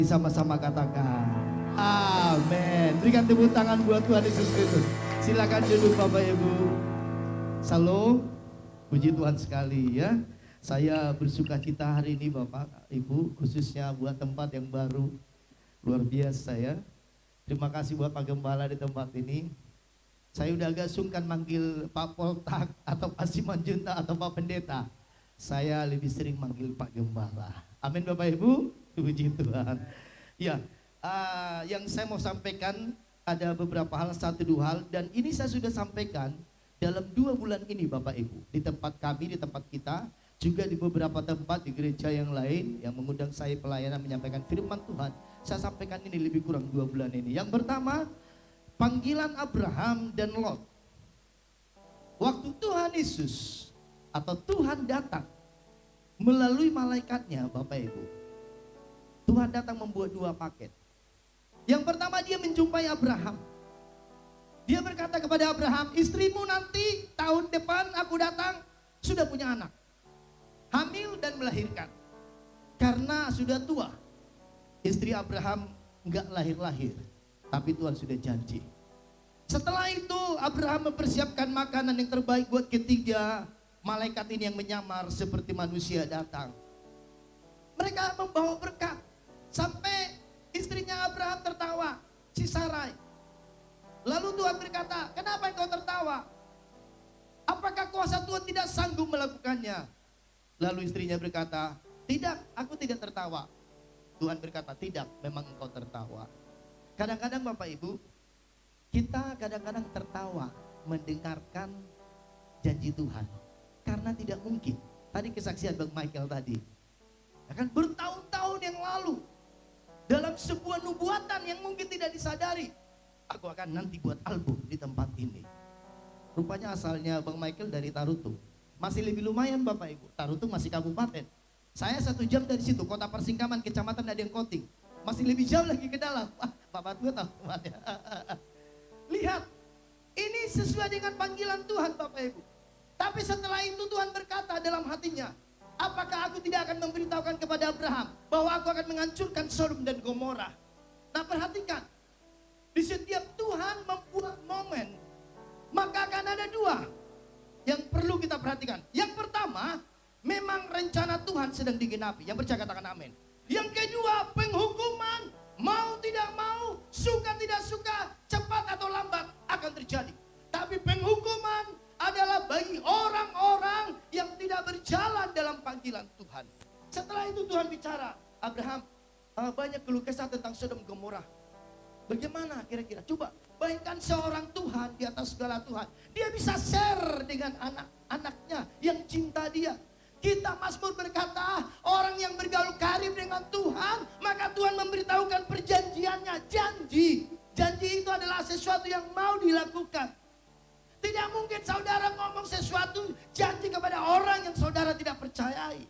Sama-sama katakan amin. Berikan tepuk tangan buat Tuhan Yesus Kristus. Silakan duduk Bapak Ibu. Salam. Puji Tuhan sekali ya. Saya bersuka cita hari ini Bapak Ibu, khususnya buat tempat yang baru. Luar biasa ya. Terima kasih buat Pak Gembala di tempat ini. Saya udah agak sungkan manggil Pak Poltak atau Pak Simanjunta atau Pak Pendeta. Saya lebih sering manggil Pak Gembala. Amin Bapak Ibu. Puji Tuhan. Ya, yang saya mau sampaikan ada beberapa hal, satu dua hal, dan ini saya sudah sampaikan dalam 2 bulan ini Bapak Ibu, di tempat kami, di tempat kita, juga di beberapa tempat di gereja yang lain yang mengundang saya pelayanan menyampaikan firman Tuhan. Saya sampaikan ini lebih kurang 2 bulan ini. Yang pertama, panggilan Abraham dan Lot. Waktu Tuhan Yesus atau Tuhan datang melalui malaikatnya Bapak Ibu, Tuhan datang membuat 2 paket. Yang pertama dia menjumpai Abraham. Dia berkata kepada Abraham, istrimu nanti tahun depan aku datang sudah punya anak. Hamil dan melahirkan. Karena sudah tua. Istri Abraham enggak lahir-lahir. Tapi Tuhan sudah janji. Setelah itu Abraham mempersiapkan makanan yang terbaik buat ketiga malaikat ini yang menyamar seperti manusia datang. Mereka membawa berkat. Sampai istrinya Abraham tertawa, si Sarai. Lalu Tuhan berkata, kenapa engkau tertawa? Apakah kuasa Tuhan tidak sanggup melakukannya? Lalu istrinya berkata, tidak, aku tidak tertawa. Tuhan berkata, tidak, memang engkau tertawa. Kadang-kadang Bapak Ibu, kita kadang-kadang tertawa mendengarkan janji Tuhan. Karena tidak mungkin. Tadi kesaksian Bang Michael tadi. Akan bertahun-tahun yang lalu. Dalam sebuah nubuatan yang mungkin tidak disadari. Aku akan nanti buat album di tempat ini. Rupanya asalnya Bang Michael dari Tarutung. Masih lebih lumayan Bapak Ibu. Tarutung masih kabupaten. Saya 1 jam dari situ, kota Persingkaman, kecamatan Adiangkoting. Masih lebih jauh lagi ke dalam. Wah, Bapak tua tahu tempatnya. Lihat, ini sesuai dengan panggilan Tuhan Bapak Ibu. Tapi setelah itu Tuhan berkata dalam hatinya, apakah aku tidak akan memberitahukan kepada Abraham bahwa aku akan menghancurkan Sodom dan Gomora? Nah perhatikan, di setiap Tuhan membuat momen, maka akan ada 2 yang perlu kita perhatikan. Yang pertama, memang rencana Tuhan sedang digenapi. Yang percaya katakan amin. Yang kedua, penghukuman, mau tidak mau, suka tidak suka, cepat atau lambat akan terjadi. Tapi penghukuman adalah bagi orang-orang yang tidak berjalan dalam panggilan Tuhan. Setelah itu Tuhan bicara, Abraham, banyak keluh kesah tentang Sodom Gomora. Bagaimana kira-kira? Coba bayangkan seorang Tuhan di atas segala Tuhan. Dia bisa share dengan anak-anaknya yang cinta dia. Kita Mazmur berkata, orang yang bergaul karib dengan Tuhan, maka Tuhan memberitahukan perjanjiannya, janji. Janji itu adalah sesuatu yang mau dilakukan. Tidak mungkin saudara ngomong sesuatu janji kepada orang yang saudara tidak percayai.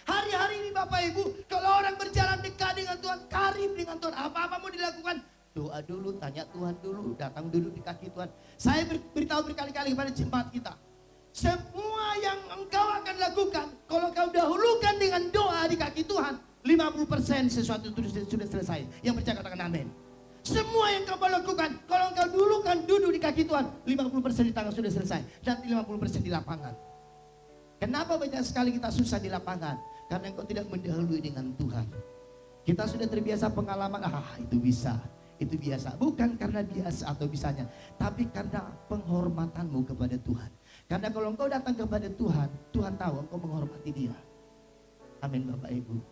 Hari-hari ini Bapak Ibu, kalau orang berjalan dekat dengan Tuhan, karib dengan Tuhan, apa-apa mau dilakukan, doa dulu, tanya Tuhan dulu, datang dulu di kaki Tuhan. Saya beritahu berkali-kali kepada jemaat kita, semua yang engkau akan lakukan, kalau kau dahulukan dengan doa di kaki Tuhan, 50% sesuatu itu sudah selesai. Yang percaya katakan amin. Semua yang kau lakukan, kalau engkau dulukan duduk di kaki Tuhan, 50% di tangan sudah selesai. Dan 50% di lapangan. Kenapa banyak sekali kita susah di lapangan? Karena engkau tidak mendahului dengan Tuhan. Kita sudah terbiasa pengalaman, itu bisa, itu biasa. Bukan karena biasa atau bisanya, tapi karena penghormatanmu kepada Tuhan. Karena kalau engkau datang kepada Tuhan, Tuhan tahu engkau menghormati dia. Amin Bapak Ibu.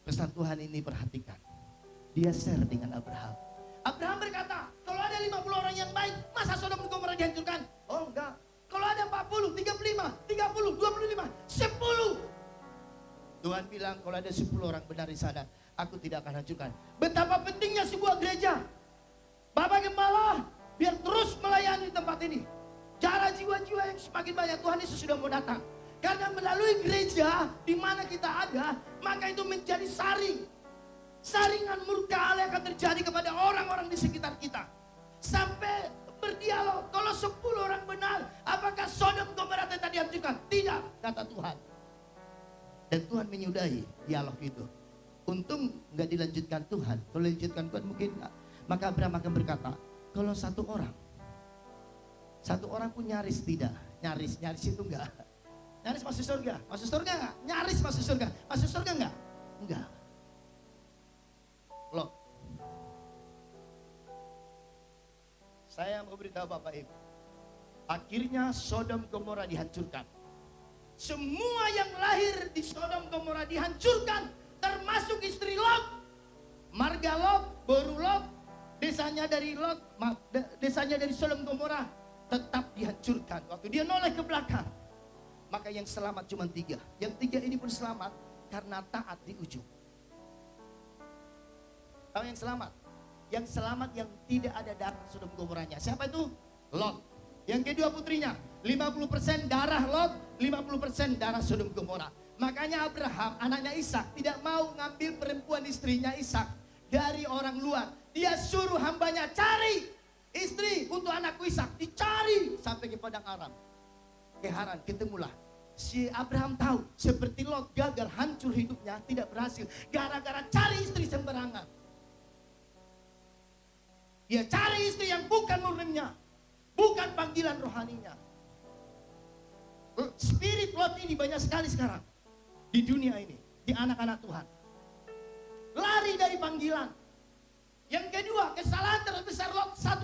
Pesan Tuhan ini perhatikan. Dia share dengan Abraham. Abraham berkata, kalau ada 50 orang yang baik, masa Sodom dan Gomora dihancurkan? Oh enggak. Kalau ada 40, 35, 30, 25, 10. Tuhan bilang kalau ada 10 orang benar di sana, aku tidak akan hancurkan. Betapa pentingnya sebuah gereja. Bapak Gembala, biar terus melayani tempat ini. Cara jiwa-jiwa yang semakin banyak, Tuhan Yesus sudah mau datang. Karena melalui gereja di mana kita ada, maka itu menjadi saring. Saringan murka Allah akan terjadi kepada orang-orang di sekitar kita. Sampai berdialog, kalau 10 orang benar, apakah Sodom Gomora tetap dihancurkan? Tidak, kata Tuhan. Dan Tuhan menyudahi dialog itu. Untung nggak dilanjutkan Tuhan. Kalau dilanjutkan Tuhan mungkin enggak. Maka Abraham akan berkata, kalau satu orang pun nyaris tidak. Nyaris itu enggak. Nyaris masuk surga. Masuk surga enggak? Nyaris masuk surga. Masuk surga enggak? Enggak. Loh. Saya mau beritahu Bapak Ibu. Akhirnya Sodom Gomora dihancurkan. Semua yang lahir di Sodom Gomora dihancurkan. Termasuk istri Lot. Marga Lot, boru Lot. Desanya dari Lot, desanya dari Sodom Gomora tetap dihancurkan. Waktu dia noleh ke belakang. Maka yang selamat cuma 3. Yang 3 ini pun selamat karena taat di ujung. Tahu yang selamat? Yang selamat yang tidak ada darah Sodom Gomoranya. Siapa itu? Lot. Yang kedua putrinya, 50% darah Lot, 50% darah Sodom Gomora. Makanya Abraham, anaknya Ishak, tidak mau ngambil perempuan istrinya Ishak dari orang luar. Dia suruh hambanya cari istri untuk anakku Ishak. Dicari sampai ke padang Aram. Ke Haran, ketemulah. Si Abraham tahu seperti Lot gagal, hancur hidupnya, tidak berhasil. Gara-gara cari istri sembarangan. Dia cari istri yang bukan murninya, bukan panggilan rohaninya. Spirit Lot ini banyak sekali sekarang di dunia ini, di anak-anak Tuhan. Lari dari panggilan. Yang kedua, kesalahan terbesar Lot 1.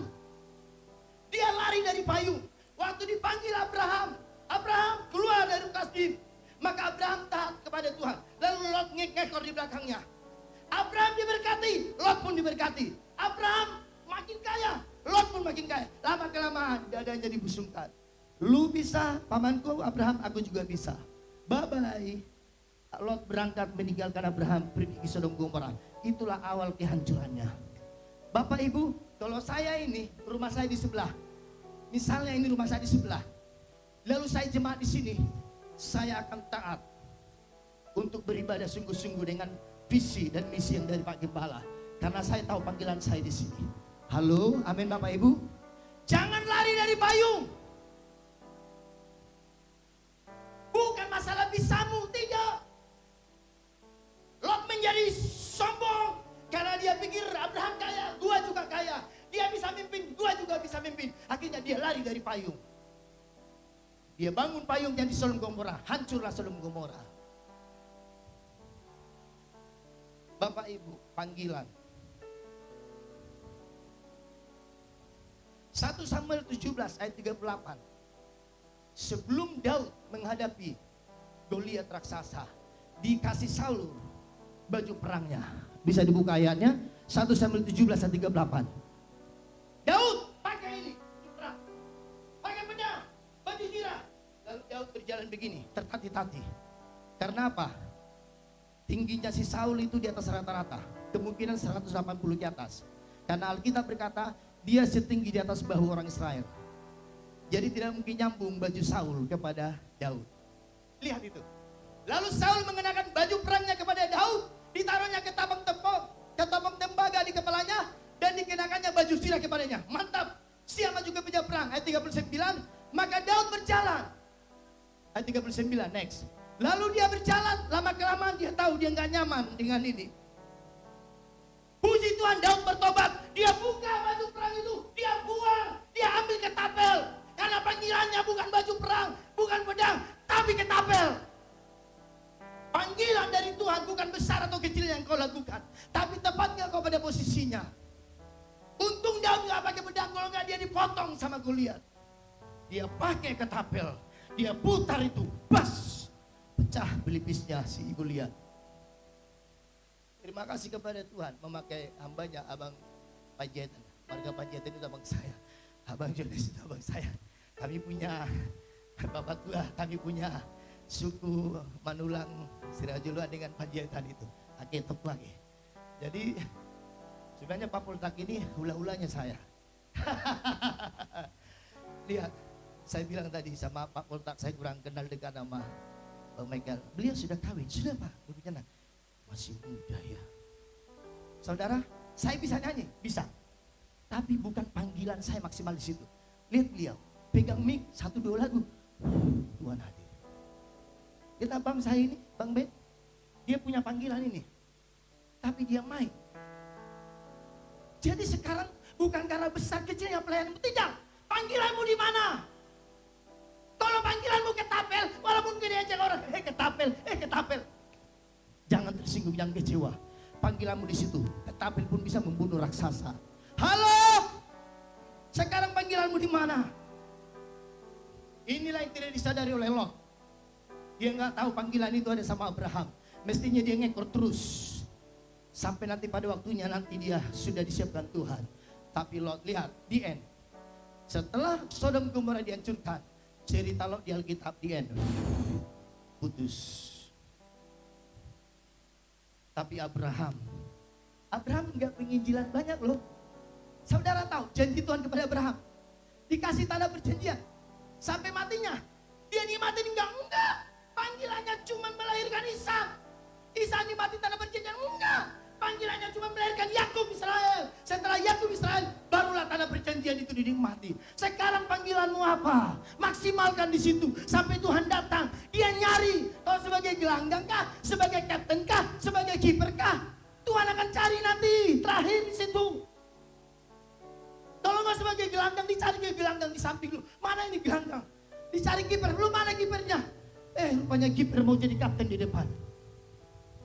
Dia lari dari payung. Waktu dipanggil Abraham, Abraham keluar dari Kasdim. Maka Abraham taat kepada Tuhan. Lalu Lot ngekor di belakangnya. Abraham diberkati, Lot pun diberkati. Abraham makin kaya, Lot pun makin kaya. Lama kelamaan dadanya dibusungkan. Lu bisa, pamanku Abraham, aku juga bisa. Bye-bye. Lot berangkat meninggalkan Abraham, pergi ke Sodom Gomora. Itulah awal kehancurannya. Bapak Ibu, kalau saya ini, rumah saya di sebelah. Misalnya ini rumah saya di sebelah. Lalu saya jemaat di sini. Saya akan taat untuk beribadah sungguh-sungguh dengan visi dan misi yang dari Pak Gembala. Karena saya tahu panggilan saya di sini. Halo, amin Bapak Ibu. Jangan lari dari payung. Bukan masalah bisamu, tidak. Lot menjadi sombong karena dia pikir Abraham kaya, gua juga kaya. Dia bisa mimpin, gua juga bisa mimpin. Akhirnya dia lari dari payung. Dia bangun payungnya di Sodom Gomora, hancurlah Sodom Gomora. Bapak Ibu, panggilan. 1 Samuel 17 ayat 38. Sebelum Daud menghadapi Goliat raksasa, dikasih Saul baju perangnya. Bisa dibuka ayatnya, 1 Samuel 17 ayat 38. Daud pakai ini, perang. Pakai pedang, baju zirah. Lalu Daud berjalan begini, tertati-tati. Karena apa? Tingginya si Saul itu di atas rata-rata. Kemungkinan 180 ke atas. Karena Alkitab berkata, dia setinggi di atas bahu orang Israel. Jadi tidak mungkin nyambung baju Saul kepada Daud. Lihat itu. Lalu Saul mengenakan baju perangnya kepada Daud, ditaruhnya ketopong tembaga di kepalanya, dan dikenakannya baju zirah kepadanya. Mantap. Siapa juga meja perang. Ayat 39. Maka Daud berjalan. Ayat 39. Next. Lalu dia berjalan. Lama kelamaan dia tahu dia nggak nyaman dengan ini. Puji Tuhan, Daud bertobat. Dia buka baju perang itu, dia buang, dia ambil ketapel. Karena panggilannya bukan baju perang, bukan pedang, tapi ketapel. Panggilan dari Tuhan bukan besar atau kecil yang kau lakukan, tapi tepatnya kau pada posisinya. Untung Daud gak pakai pedang, kalau gak dia dipotong sama Goliat. Dia pakai ketapel, dia putar itu, bas, pecah belipisnya si Goliat. Terima kasih kepada Tuhan memakai hambanya Abang Panjaitan. Warga Panjaitan itu abang saya. Abang Jones itu abang saya. Kami punya bapak tua, kami punya suku Manulang Sirajuluan dengan Panjaitan itu. Ake tepake. Jadi sebenarnya Pak Poltak ini hula-hulanya saya. Lihat, saya bilang tadi sama Pak Poltak, saya kurang kenal dekat sama Bang Michael. Beliau sudah kawin, sudah Pak. Bagaimana? Masih muda ya. Saudara, saya bisa nyanyi, bisa. Tapi bukan panggilan saya maksimal di situ. Lihat beliau, pegang mic 1-2 lagu. Tuhan hadir. Kita bang saya ini, Bang Ben, dia punya panggilan ini. tapi dia main. Jadi sekarang bukan karena besar kecilnya pelayanmu, tidak. Panggilanmu di mana? Kalau panggilanmu ketapel, walaupun gini aja orang, ketapel. Jangan tersinggung, jangan kecewa. Panggilanmu di situ, ketapel pun bisa membunuh raksasa. Halo, sekarang panggilanmu di mana? Inilah yang tidak disadari oleh Lot. Dia nggak tahu panggilan itu ada sama Abraham. Mestinya dia ngekor terus sampai nanti pada waktunya nanti dia sudah disiapkan Tuhan. Tapi Lot lihat di end. Setelah Sodom Gomora dihancurkan, cerita Lot di Alkitab di end putus. Tapi Abraham nggak penginjilan banyak loh. Saudara tahu janji Tuhan kepada Abraham, dikasih tanda perjanjian sampai matinya. Dia nikmatin enggak. Panggilannya cuma melahirkan Ishak. Ishak nikmatin tanda perjanjian enggak. Panggilannya cuma melahirkan Yakub Israel. Setelah Yakub Israel, barulah tanda perjanjian itu dinikmati. Sekarang panggilanmu apa? Maksimalkan di situ sampai Tuhan datang. Dia nyari, kalau sebagai gelanggang kah, sebagai kapten kah, sebagai kiper kah, Tuhan akan cari nanti. Terakhir di situ. Kalau nggak sebagai gelanggang, dicari ke gelanggang di samping lu. Mana ini gelanggang? Dicari kiper, lu mana kipernya? Rupanya kiper mau jadi kapten di depan.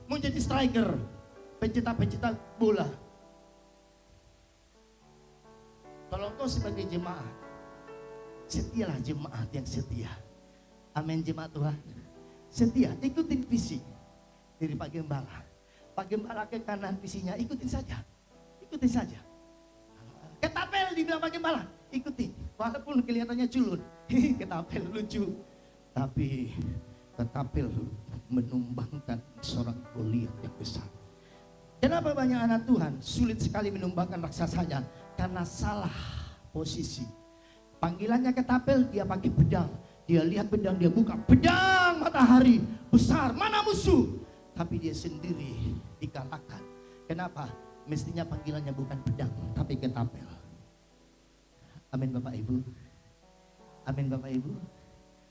Mau jadi striker. Pencetak bola. Kalau kau sebagai jemaat, setialah jemaat yang setia. Amin jemaat Tuhan. Setia, ikutin visi dari Pak Gembala. Pak Gembala ke kanan visinya, ikutin saja. Ketapel dibilang Pak Gembala, ikutin. Walaupun kelihatannya culun, ketapel lucu. Tapi ketapel menumbangkan seorang Goliat yang besar. Kenapa banyak anak Tuhan sulit sekali menumbangkan raksasanya? Karena salah posisi. Panggilannya ketapel, dia pakai pedang. Dia lihat pedang, dia buka pedang matahari besar, mana musuh? Tapi dia sendiri dikalahkan. Kenapa? Mestinya panggilannya bukan pedang, tapi ketapel. Amin Bapak Ibu. Amin Bapak Ibu.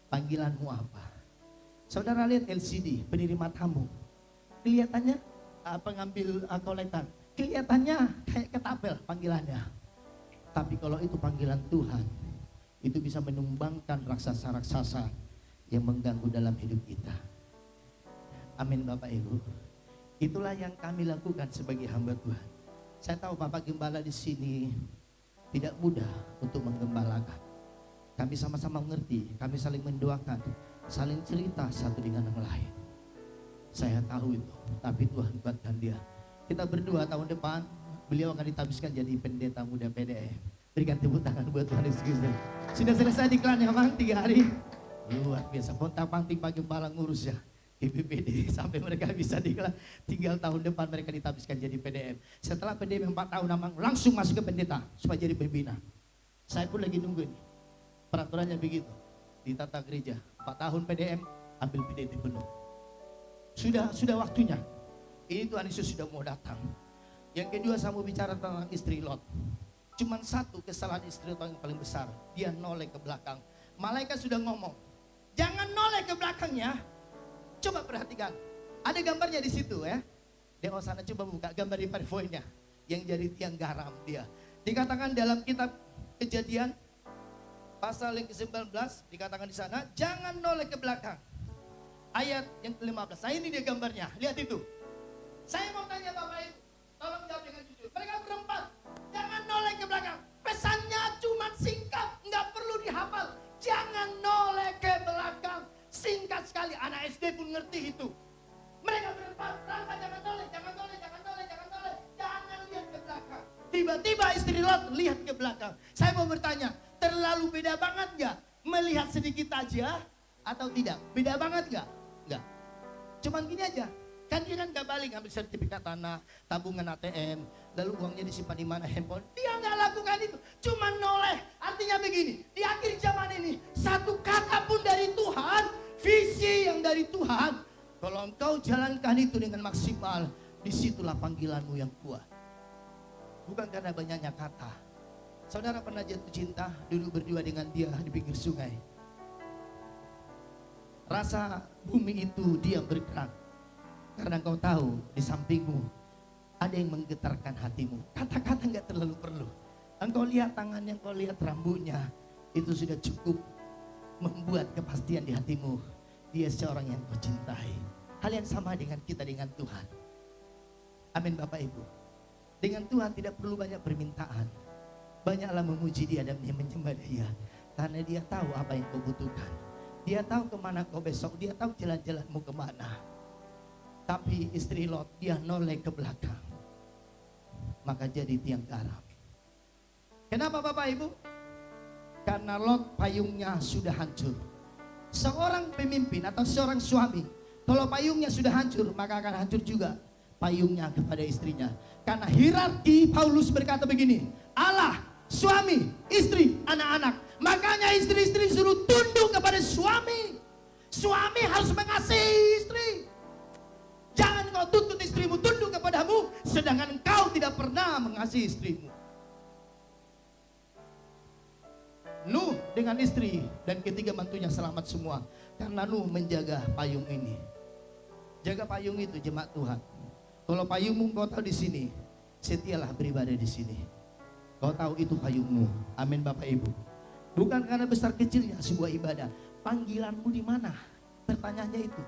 Panggilanmu apa? Saudara lihat LCD, penerima tamu. Kelihatannya pengambil kolektan, kelihatannya kayak ketapel panggilannya. Tapi kalau itu panggilan Tuhan, itu bisa menumbangkan raksasa-raksasa yang mengganggu dalam hidup kita. Amin Bapak Ibu. Itulah yang kami lakukan sebagai hamba Tuhan. Saya tahu Bapak Gembala di sini tidak mudah untuk menggembalakan. Kami sama-sama mengerti, kami saling mendoakan, saling cerita satu dengan yang lain. Saya tahu itu, tapi Tuhan kuatkan dia. Kita berdua tahun depan, beliau akan ditabiskan jadi pendeta muda PDM. Berikan tepuk tangan buat Tuhan Yesus Kristus. Sudah selesai iklannya Bang, 3 hari. Luar biasa, kontak-panting Pak Gembala ngurus ya. BPPD sampai mereka bisa diklat. Tinggal tahun depan mereka ditabiskan jadi PDM. Setelah PDM 4 tahun langsung masuk ke pendeta supaya jadi pembina. Saya pun lagi nunggu ini. Peraturannya begitu. Di tata gereja 4 tahun PDM, ambil PDT penuh. Sudah waktunya. Ini Tuhan Yesus sudah mau datang. Yang kedua saya mau bicara tentang istri Lot. Cuman satu kesalahan istri Lot yang paling besar. Dia noleh ke belakang. Malaikat sudah ngomong, jangan noleh ke belakangnya. Coba perhatikan. Ada gambarnya di situ ya. Dewa sana coba buka gambar di PowerPoint-nya. Yang jadi tiang garam dia. Dikatakan dalam kitab Kejadian pasal yang ke-19 dikatakan di sana, jangan noleh ke belakang. Ayat yang ke-15. Nah ini dia gambarnya. Lihat itu. Saya mau tanya Bapak Ibu, tolong jawab dengan jujur. Mereka berempat, jangan noleh ke belakang. Pesannya cuma singkat, nggak perlu dihafal. Jangan noleh ke belakang. Singkat sekali, anak SD pun ngerti itu. Mereka berempat, berangkat jangan noleh, jangan lihat ke belakang. Tiba-tiba istri Lot lihat ke belakang. Saya mau bertanya, terlalu beda banget nggak? Melihat sedikit aja atau tidak? Beda banget nggak? Nggak. Cuman gini aja. Kan dia kan gak balik ambil sertifikat tanah, tabungan ATM, lalu uangnya disimpan di mana handphone. Dia gak lakukan itu, cuma noleh. Artinya begini, di akhir zaman ini, satu kata pun dari Tuhan, visi yang dari Tuhan. Kalau engkau jalankan itu dengan maksimal, disitulah panggilanmu yang kuat. Bukan karena banyaknya kata. Saudara pernah jatuh cinta, duduk berdua dengan dia di pinggir sungai. Rasa bumi itu diam bergerak. Karena kau tahu di sampingmu Ada yang menggetarkan hatimu. Kata-kata nggak terlalu perlu. Engkau lihat tangannya, engkau lihat rambutnya, itu sudah cukup membuat kepastian di hatimu. Dia seorang yang kau cintai. Hal yang sama dengan kita dengan Tuhan. Amin Bapak Ibu. Dengan Tuhan tidak perlu banyak permintaan. Banyaklah memuji Dia dan menyembah Dia. Karena Dia tahu apa yang kau butuhkan. Dia tahu kemana kau besok. Dia tahu jalan-jalanmu kemana. Tapi istri Lot, dia noleh ke belakang. Maka jadi tiang garam. Kenapa Bapak Ibu? Karena Lot payungnya sudah hancur. Seorang pemimpin atau seorang suami, kalau payungnya sudah hancur, maka akan hancur juga payungnya kepada istrinya. Karena hierarki Paulus berkata begini, Allah, suami, istri, anak-anak. Makanya istri-istri suruh tunduk kepada suami. Suami harus mengasihi istri. Jangan kau tuntut istrimu tunduk kepadamu, sedangkan engkau tidak pernah mengasihi istrimu. Nuh dengan istri dan ketiga mantunya selamat semua. Karena Nuh menjaga payung ini. Jaga payung itu jemaat Tuhan. Kalau payungmu kau tahu di sini, setialah beribadah di sini. Kau tahu itu payungmu. Amin Bapak Ibu. Bukan karena besar kecilnya sebuah ibadah. Panggilanmu di mana? Pertanyaannya itu.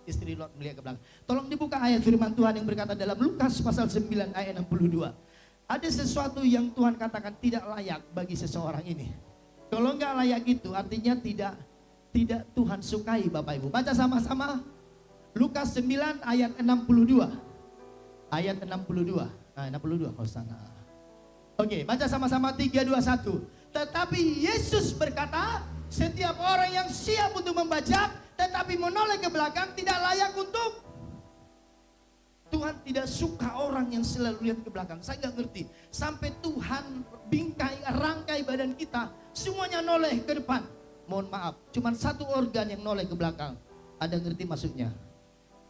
Istri Lot melihat ke belakang. Tolong dibuka ayat firman Tuhan yang berkata dalam Lukas pasal 9 ayat 62. Ada sesuatu yang Tuhan katakan tidak layak bagi seseorang ini. Kalau enggak layak itu artinya tidak Tuhan sukai Bapak Ibu. Baca sama-sama Lukas 9 ayat 62. Ayat 62. Nah, 62 kalau sana. Oke, baca sama-sama 3 2 1. Tetapi Yesus berkata, setiap orang yang siap untuk membajak tetapi menoleh ke belakang tidak layak untuk. Tuhan tidak suka orang yang selalu lihat ke belakang. Saya nggak ngerti. Sampai Tuhan bingkai, rangkai badan kita, semuanya noleh ke depan. Mohon maaf, cuma satu organ yang noleh ke belakang. Ada ngerti maksudnya?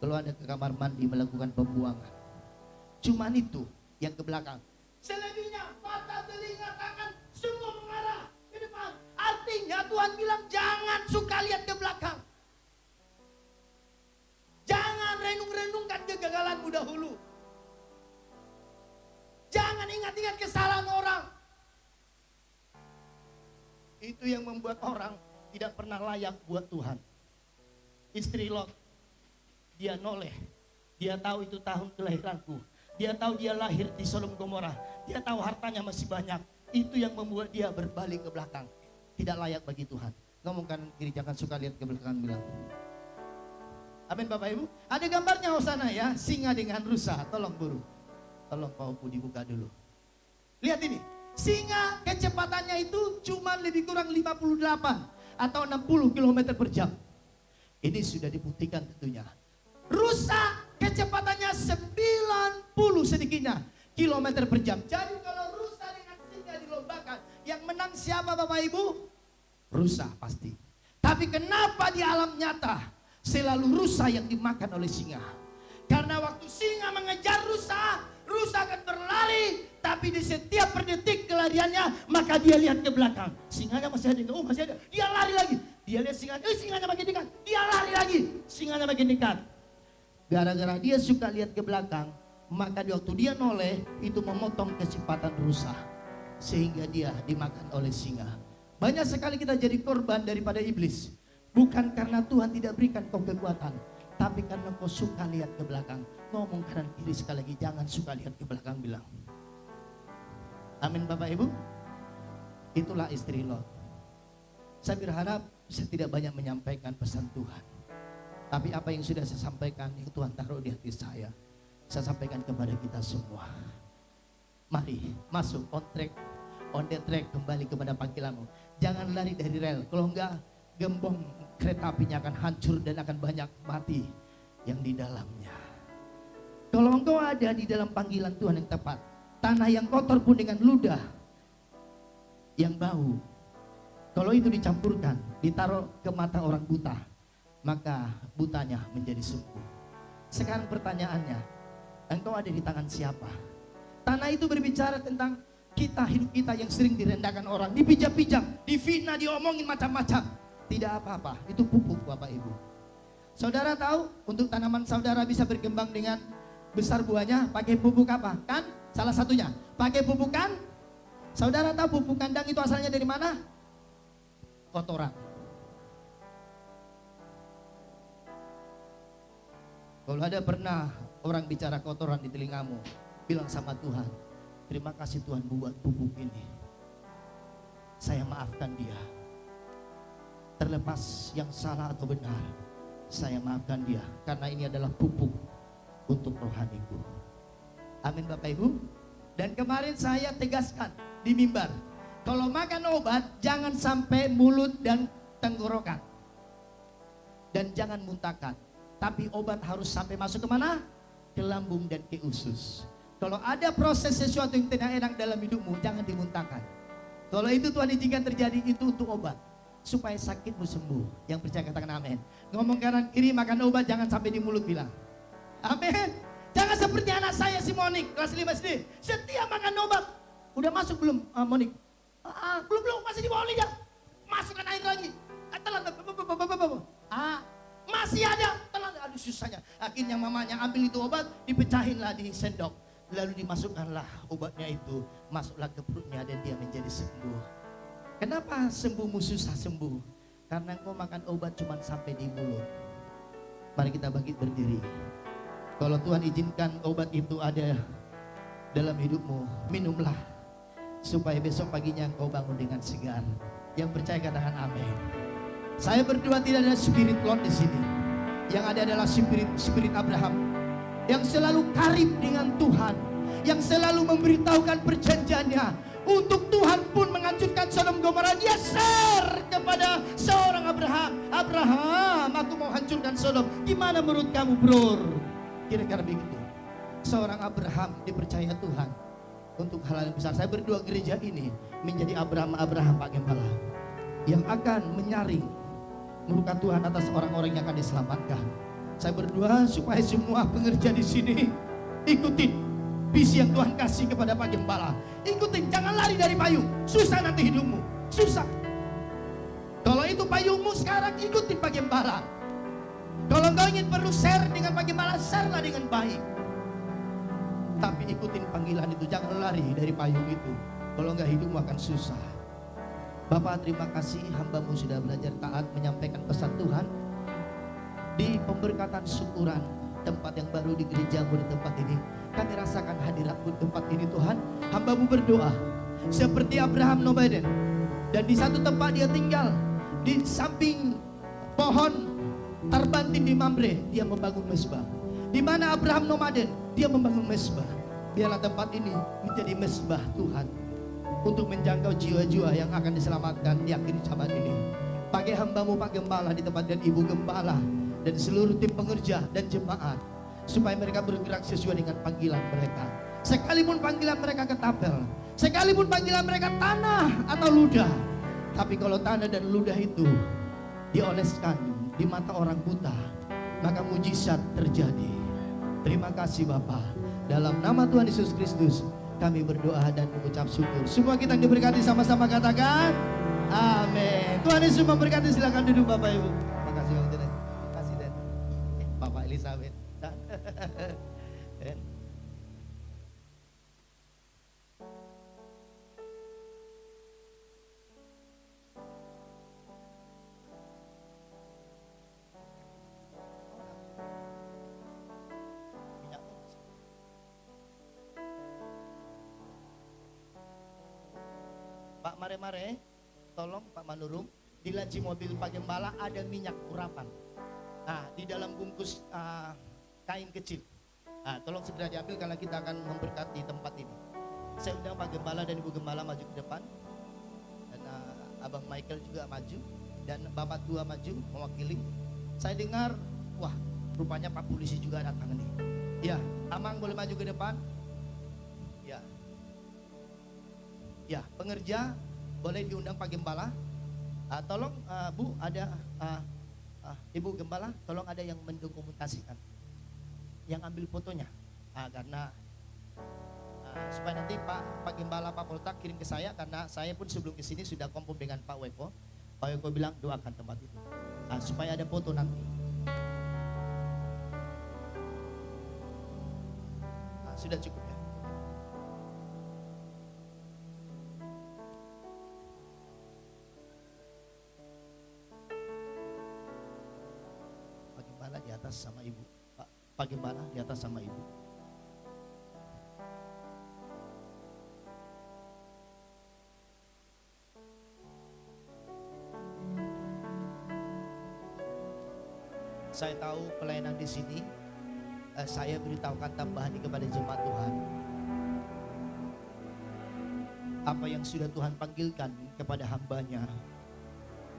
Kalau ada ke kamar mandi melakukan pembuangan. Cuman itu yang ke belakang. Selebihnya mata, telinga, tangan semua mengarah ke depan. Artinya Tuhan bilang jangan suka lihat ke belakang. Jangan renung-renungkan kegagalanmu dahulu. Jangan ingat-ingat kesalahan orang. Itu yang membuat orang tidak pernah layak buat Tuhan. Istri Lot, dia noleh. Dia tahu itu tahun kelahiranku. Dia tahu dia lahir di Sodom Gomora. Dia tahu hartanya masih banyak. Itu yang membuat dia berbalik ke belakang. Tidak layak bagi Tuhan. Ngomongkan kiri, jangan suka lihat ke belakang, bilang. Amin Bapak Ibu. Ada gambarnya Hosana ya, singa dengan rusa. Tolong buru. Tolong Pak Opu dibuka dulu. Lihat ini. Singa kecepatannya itu cuma lebih kurang 58 atau 60 km per jam. Ini sudah dibuktikan tentunya. Rusa kecepatannya 90 sedikitnya kilometer per jam. Jadi kalau rusa dengan singa dilombakan, yang menang siapa Bapak Ibu? Rusa pasti. Tapi kenapa di alam nyata selalu rusa yang dimakan oleh singa? Karena waktu singa mengejar rusa, rusa akan berlari. Tapi di setiap per detik kelariannya, maka dia lihat ke belakang. Singanya masih ada, oh masih ada. Dia lari lagi. Dia lihat singanya, singanya makin dekat. Dia lari lagi, singanya makin dekat. Gara-gara dia suka lihat ke belakang, maka di waktu dia noleh, itu memotong kecepatan rusa. Sehingga dia dimakan oleh singa. Banyak sekali kita jadi korban daripada iblis. Bukan karena Tuhan tidak berikan kau kekuatan, tapi karena kau suka lihat ke belakang. Ngomong kanan kiri sekali lagi, jangan suka lihat ke belakang, bilang. Amin Bapak Ibu. Itulah istri Lot. Saya berharap saya tidak banyak menyampaikan pesan Tuhan, tapi apa yang sudah saya sampaikan, yang Tuhan taruh di hati saya sampaikan kepada kita semua. Mari masuk on the track, kembali kepada panggilanmu. Jangan lari dari rel, kalau enggak gembong kereta apinya akan hancur dan akan banyak mati yang di dalamnya. Kalau engkau ada di dalam panggilan Tuhan yang tepat, tanah yang kotor pun dengan ludah yang bau, kalau itu dicampurkan, ditaruh ke mata orang buta, maka butanya menjadi sembuh. Sekarang pertanyaannya, engkau ada di tangan siapa? Tanah itu berbicara tentang kita, hidup kita yang sering direndahkan orang, dipijak-pijak, difitnah, diomongin macam-macam. Tidak apa-apa, itu pupuk Bapak Ibu. Saudara tahu, untuk tanaman saudara bisa berkembang dengan besar buahnya pakai pupuk apa? Kan salah satunya pakai pupukan. Saudara tahu pupuk kandang itu asalnya dari mana? Kotoran. Kalau ada pernah orang bicara kotoran di telingamu, bilang sama Tuhan, terima kasih Tuhan buat pupuk ini. Saya maafkan dia. Terlepas yang salah atau benar, saya maafkan dia. Karena ini adalah pupuk untuk rohaniku. Amin Bapak Ibu. Dan kemarin saya tegaskan di mimbar, kalau makan obat jangan sampai mulut dan tenggorokan. Dan jangan muntahkan. Tapi obat harus sampai masuk ke mana? Ke lambung dan ke usus. Kalau ada proses sesuatu yang tidak enak dalam hidupmu, jangan dimuntahkan. Kalau itu Tuhan izinkan terjadi, itu untuk obat. Supaya sakitmu sembuh. Yang percaya katakan amin. Ngomong kanan kiri makan obat, jangan sampai di mulut bilang. Amin. Jangan seperti anak saya si Monik, kelas 5 SD. Setiap makan obat. Udah masuk belum Monik? Belum, masih di bawah lidah. Masukkan air lagi. Telan. Masih ada. Telan. Aduh susahnya. Akhirnya mamanya ambil itu obat, dipecahinlah di sendok. Lalu dimasukkanlah obatnya itu. Masuklah ke perutnya dan dia menjadi sembuh. Kenapa sembuhmu susah sembuh? Karena engkau makan obat cuma sampai di mulut. Mari kita bangkit berdiri. Kalau Tuhan izinkan obat itu ada dalam hidupmu, minumlah. Supaya besok paginya engkau bangun dengan segar. Yang percaya katakan amin. Saya berdua tidak ada spirit Lot di sini. Yang ada adalah spirit Abraham. Yang selalu karib dengan Tuhan. Yang selalu memberitahukan perjanjiannya. Untuk Tuhan pun menghancurkan Sodom Gomora. Dia share kepada seorang Abraham. Abraham, aku mau hancurkan Sodom. Gimana menurut kamu bro? Kira-kira begitu. Seorang Abraham dipercaya Tuhan untuk hal yang besar. Saya berdoa gereja ini menjadi Abraham Pak Gembala yang akan menyaring murka Tuhan atas orang-orang yang akan diselamatkan. Saya berdoa supaya semua pengerja di sini ikutin visi yang Tuhan kasih kepada Pak Gembala. Ikutin, jangan lari dari payung. Susah nanti hidupmu, susah. Kalau itu payungmu sekarang, ikutin Pak Gembala. Kalau engkau ingin perlu share dengan Pak Gembala, share-lah dengan baik. Tapi ikutin panggilan itu, jangan lari dari payung itu. Kalau enggak hidupmu akan susah. Bapak terima kasih hamba-Mu sudah belajar taat menyampaikan pesan Tuhan. Di pemberkatan syukuran tempat yang baru di gereja-Mu di tempat ini. Kami rasakan hadirat-Mu di tempat ini Tuhan. Hamba-Mu berdoa seperti Abraham nomaden. Dan di satu tempat dia tinggal di samping pohon Tarbantin di Mamre, dia membangun mezbah. Di mana Abraham nomaden, dia membangun mezbah. Biarlah tempat ini menjadi mezbah Tuhan untuk menjangkau jiwa-jiwa yang akan diselamatkan di akhir zaman ini. Pakai hamba-Mu Pak Gembala di tempat dan Ibu Gembala dan seluruh tim pengerja dan jemaat supaya mereka bergerak sesuai dengan panggilan mereka. Sekalipun panggilan mereka ke tapel, sekalipun panggilan mereka tanah atau ludah, tapi kalau tanah dan ludah itu dioleskan di mata orang buta, maka mujizat terjadi. Terima kasih Bapa. Dalam nama Tuhan Yesus Kristus kami berdoa dan mengucap syukur. Semua kita diberkati sama-sama katakan amin. Tuhan Yesus memberkati. Silakan duduk Bapak Ibu. Terima kasih Bang Den. Terima kasih Den. Bapak Elizabeth. Pak Mare-Mare, tolong Pak Manurum, di laci mobil Pak Gembala ada minyak urapan. Nah, di dalam bungkus kain kecil. Nah, tolong segera diambil karena kita akan memberkati tempat ini. Saya undang Pak Gembala dan Ibu Gembala maju ke depan. Dan Abang Michael juga maju. Dan Bapak Tua maju mewakili. Saya dengar, wah rupanya Pak Polisi juga datang nih. Ya, Amang boleh maju ke depan. Ya. Ya, pengerja boleh diundang Pak Gembala. Tolong Bu, ada Ibu Gembala, tolong ada yang mendokumentasikan, yang ambil fotonya, karena supaya nanti Pak Gembala, Pak Poltak kirim ke saya, karena saya pun sebelum kesini sudah kompom dengan Pak Weko. Pak Weko bilang doakan tempat itu, supaya ada foto nanti. sudah cukup ya. Pak Gembala di atas sama ibu. Pak Gembala di atas sama ibu. Saya tahu pelayanan di sini, saya beritahukan tambahan ini kepada jemaat Tuhan. Apa yang sudah Tuhan panggilkan kepada hambanya,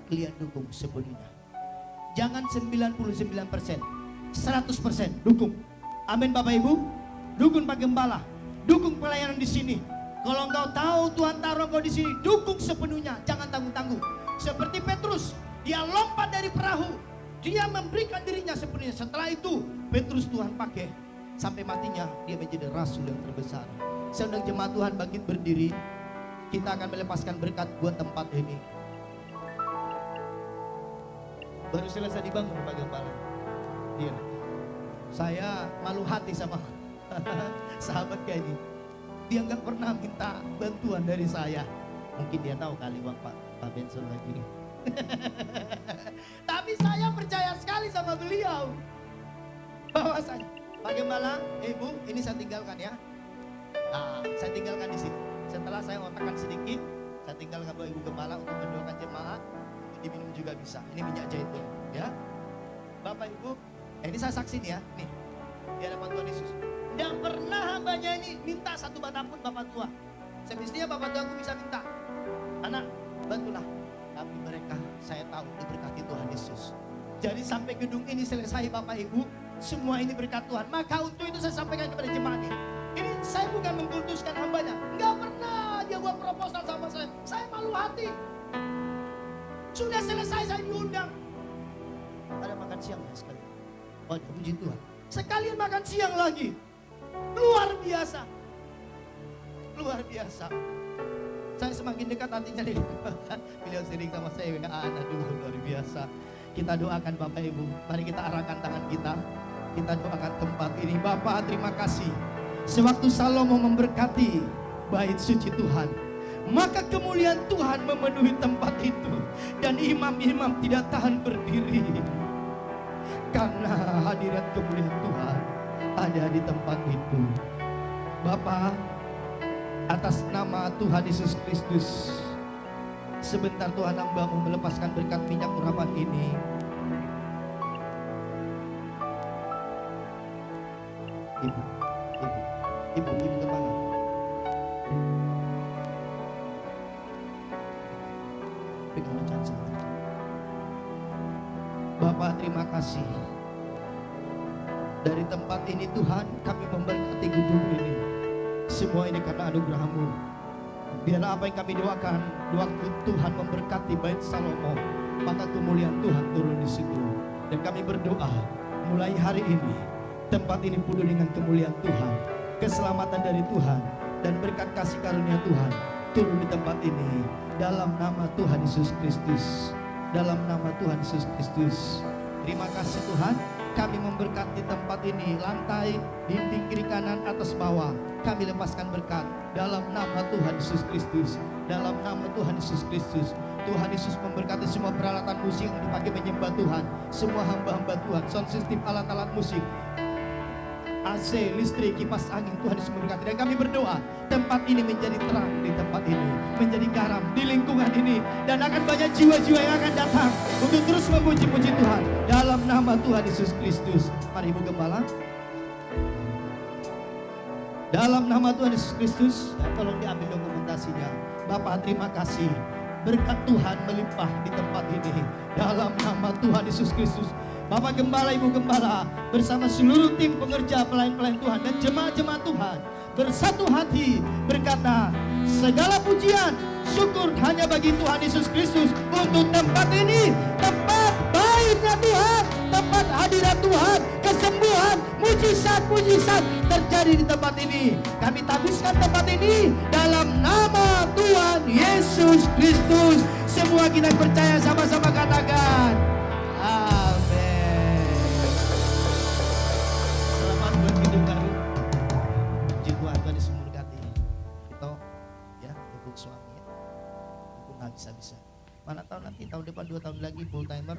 kalian dukung sepenuhnya. Jangan 99%, 100% dukung. Amin Bapak Ibu. Dukung Pak Gembala, dukung pelayanan di sini. Kalau engkau tahu Tuhan taruh engkau di sini, dukung sepenuhnya, jangan tanggung-tanggung. Seperti Petrus, dia lompat dari perahu. Dia memberikan dirinya sepenuhnya. Setelah itu Petrus Tuhan pakai sampai matinya, dia menjadi rasul yang terbesar. Sedang jemaat Tuhan bangkit berdiri. Kita akan melepaskan berkat buat tempat ini. Baru selesai dibangun Pak Gembala. Iya. Saya malu hati sama sahabat kayak ini. Dia nggak pernah minta bantuan dari saya. Mungkin dia tahu kali Bang Pak Benson lagi. Tapi saya percaya sekali sama beliau. Bahwasanya Pak Gembala, Ibu, ini saya tinggalkan ya. Nah, saya tinggalkan di sini. Setelah saya otakkan sedikit, saya tinggalkan buat Ibu Gembala untuk mendoakan jemaat. Diminum juga bisa. Ini minyak zaitun, ya. Bapak Ibu, ini saya saksi nih ya. Nih, di hadapan Tuhan Yesus. Tidak pernah hambanya ini minta satu batang pun Bapak Tua. Semestinya Bapak Tua aku bisa minta. Anak, bantulah. Tapi mereka saya tahu diberkati Tuhan Yesus. Jadi sampai gedung ini selesai Bapak Ibu, semua ini berkat Tuhan. Maka untuk itu saya sampaikan kepada jemaat ini. Ini saya bukan mengkultuskan hambanya. Enggak pernah dia buat proposal sama saya. Saya malu hati. Sudah selesai saya diundang. Ada makan siang ya sekali. Oh puji Tuhan. Sekalian makan siang lagi. Luar biasa. Luar biasa. Saya semakin dekat hatinya nih. Beliau sering sama saya anak dulu luar biasa. Kita doakan Bapak Ibu. Mari kita arahkan tangan kita. Kita doakan tempat ini. Bapak terima kasih. Sewaktu Salomo memberkati bait suci Tuhan, maka kemuliaan Tuhan memenuhi tempat itu. Dan imam-imam tidak tahan berdiri. Karena hadirat kemuliaan Tuhan ada di tempat itu. Bapak, atas nama Tuhan Yesus Kristus, sebentar Tuhan hamba-Mu melepaskan berkat minyak urapan ini. Ibu Gembala. Pegang janji. Bapak terima kasih. Dari tempat ini Tuhan kami memberkati gedung ini. Semua ini karena anugerah-Mu. Biarlah apa yang kami doakan, waktu Tuhan memberkati bait Salomo, maka kemuliaan Tuhan turun di situ. Dan kami berdoa, mulai hari ini, tempat ini penuh dengan kemuliaan Tuhan, keselamatan dari Tuhan, dan berkat kasih karunia Tuhan turun di tempat ini. Dalam nama Tuhan Yesus Kristus. Dalam nama Tuhan Yesus Kristus. Terima kasih Tuhan. Kami memberkati tempat ini, lantai, dinding kiri kanan, atas bawah. Kami lepaskan berkat dalam nama Tuhan Yesus Kristus. Dalam nama Tuhan Yesus Kristus. Tuhan Yesus memberkati semua peralatan musik yang dipakai menyembah Tuhan. Semua hamba-hamba Tuhan, sound system, alat-alat musik, AC, listrik, kipas angin, Tuhan Yesus memberkati. Dan kami berdoa, tempat ini menjadi terang di tempat ini, menjadi garam di lingkungan ini, dan akan banyak jiwa-jiwa yang akan datang untuk terus memuji-puji Tuhan dalam nama Tuhan Yesus Kristus. Mari Ibu Gembala. Dalam nama Tuhan Yesus Kristus, tolong diambil dokumentasinya. Bapak terima kasih. Berkat Tuhan melimpah di tempat ini. Dalam nama Tuhan Yesus Kristus. Bapak Gembala, Ibu Gembala, bersama seluruh tim pengerja pelayan-pelayan Tuhan dan jemaat-jemaat Tuhan bersatu hati berkata, segala pujian, syukur hanya bagi Tuhan Yesus Kristus untuk tempat ini, tempat baitnya Tuhan, tempat hadirat Tuhan, kesembuhan, mujizat-mujizat terjadi di tempat ini. Kami tabiskan tempat ini dalam nama Tuhan Yesus Kristus. Semua kita percaya, sama-sama katakan amin. Selamat buat gedung baru. bisa. Mana tahu nanti tahun depan 2 tahun lagi full timer.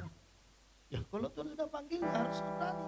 Ya kalau Tuhan sudah panggil ya harus berani.